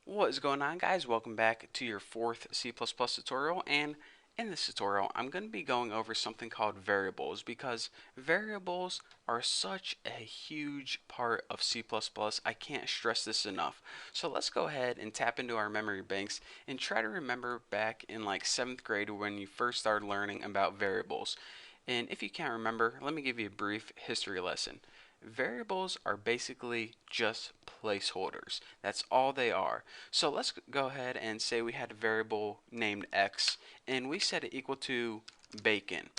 What is going on, guys? Welcome back to your fourth C++ tutorial, and in this tutorial I'm going to be going over something called variables, because variables are such a huge part of C++. I can't stress this enough. So let's go ahead and tap into our memory banks and try to remember back in like 7th grade when you first started learning about variables. And if you can't remember, let me give you a brief history lesson. Variables are basically just placeholders. That's all they are. So let's go ahead and say we had a variable named x and we set it equal to bacon.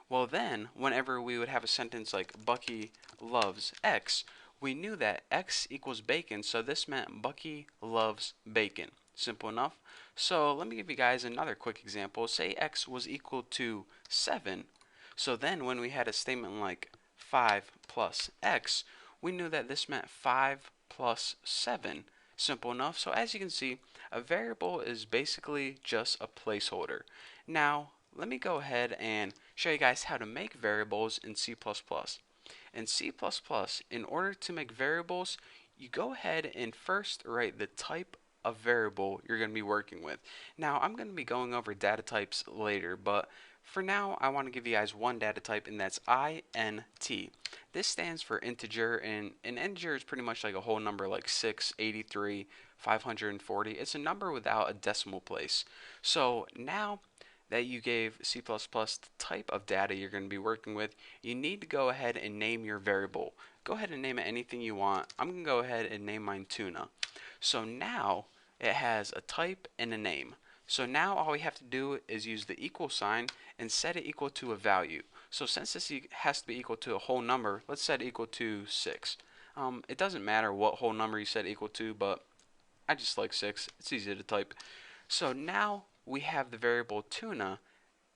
Well, then whenever we would have a sentence like Bucky loves x, we knew that x equals bacon, so this meant Bucky loves bacon. Simple enough. So let me give you guys another quick example. Say x was equal to 7. So then when we had a statement like 5 plus x, we knew that this meant 5 plus 7. Simple enough. So as you can see, a variable is basically just a placeholder. Now, let me go ahead and show you guys how to make variables in C++. In C++, in order to make variables, you go ahead and first write the type of variable you're going to be working with. Now, I'm going to be going over data types later, but for now, I want to give you guys one data type, and that's int. This stands for integer, and an integer is pretty much like a whole number like 6, 83, 540. It's a number without a decimal place. So now that you gave C++ the type of data you're going to be working with, you need to go ahead and name your variable. Go ahead and name it anything you want. I'm going to go ahead and name mine tuna. So now it has a type and a name. So now all we have to do is use the equal sign and set it equal to a value. So since this has to be equal to a whole number, let's set it equal to 6. It doesn't matter what whole number you set equal to, but I just like 6. It's easy to type. So now we have the variable tuna,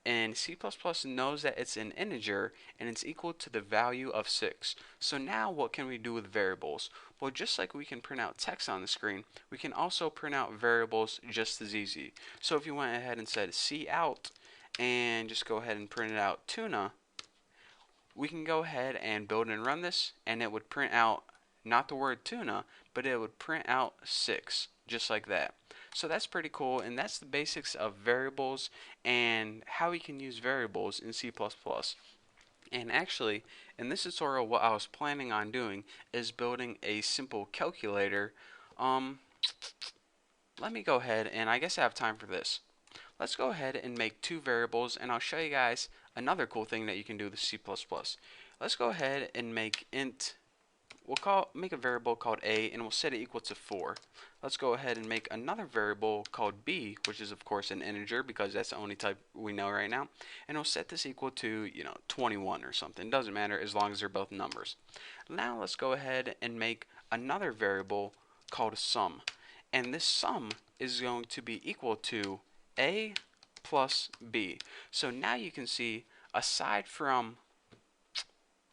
and C++ knows that it's an integer and it's equal to the value of 6. So now what can we do with variables? Well, just like we can print out text on the screen, we can also print out variables just as easy. So if you went ahead and said cout and just go ahead and print it out tuna, we can go ahead and build and run this, and it would print out not the word tuna, but it would print out 6, just like that. So that's pretty cool, and that's the basics of variables and how we can use variables in C++. And actually, in this tutorial, what I was planning on doing is building a simple calculator. Um, Let me go ahead, and I guess I have time for this. Let's go ahead and make two variables, and I'll show you guys another cool thing that you can do with C++. Let's go ahead and make int. Make a variable called a, and we'll set it equal to 4. Let's go ahead and make another variable called b, which is of course an integer because that's the only type we know right now, and we'll set this equal to 21 or something. Doesn't matter as long as they're both numbers. Now let's go ahead and make another variable called sum, and this sum is going to be equal to a plus b. So now you can see, aside from,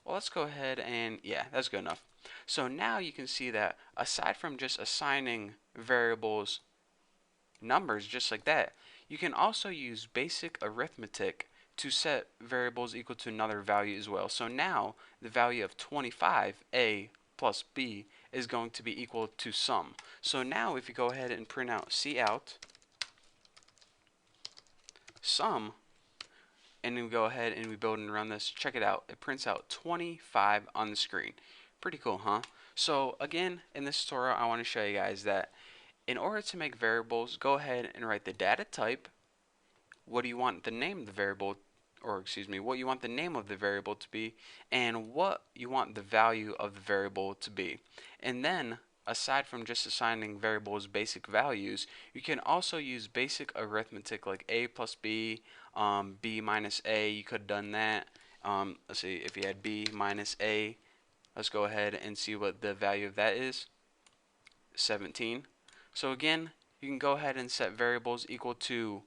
well, let's go ahead and, yeah, that's good enough. So now you can see that aside from just assigning variables numbers just like that, you can also use basic arithmetic to set variables equal to another value as well. So now the value of 25, a plus b, is going to be equal to sum. So now if you go ahead and print out cout sum, and we go ahead and we build and run this, check it out. It prints out 25 on the screen. Pretty cool, huh? So again, in this tutorial, I want to show you guys that in order to make variables, go ahead and write the data type. What do you want the name of the variable, or excuse me, what you want the name of the variable to be, and what you want the value of the variable to be. And then, aside from just assigning variables basic values, you can also use basic arithmetic like a plus b, b minus a. You could have done that. Let's see, if you had b minus a, let's go ahead and see what the value of that is. 17. So again, you can go ahead and set variables equal to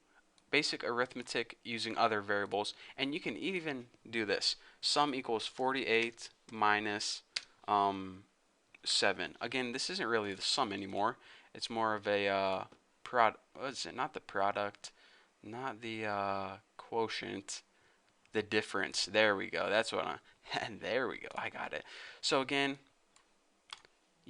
basic arithmetic using other variables, and you can even do this. Sum equals 48 minus 7. Again, this isn't really the sum anymore. It's more of a what is it? Not the product, not the quotient, the difference. There we go. That's what I. There we go. I got it. So again,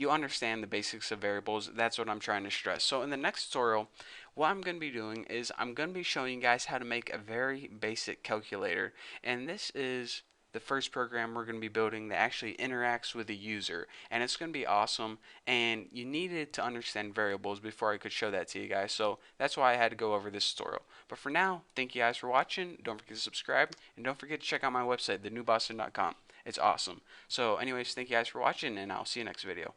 you understand the basics of variables. That's what I'm trying to stress. So in the next tutorial, what I'm going to be doing is I'm going to be showing you guys how to make a very basic calculator. And this is the first program we're going to be building that actually interacts with the user, and it's going to be awesome. And you needed to understand variables before I could show that to you guys, so that's why I had to go over this tutorial. But for now, thank you guys for watching. Don't forget to subscribe, and don't forget to check out my website, thenewboston.com. It's awesome. So anyways, thank you guys for watching, and I'll see you next video.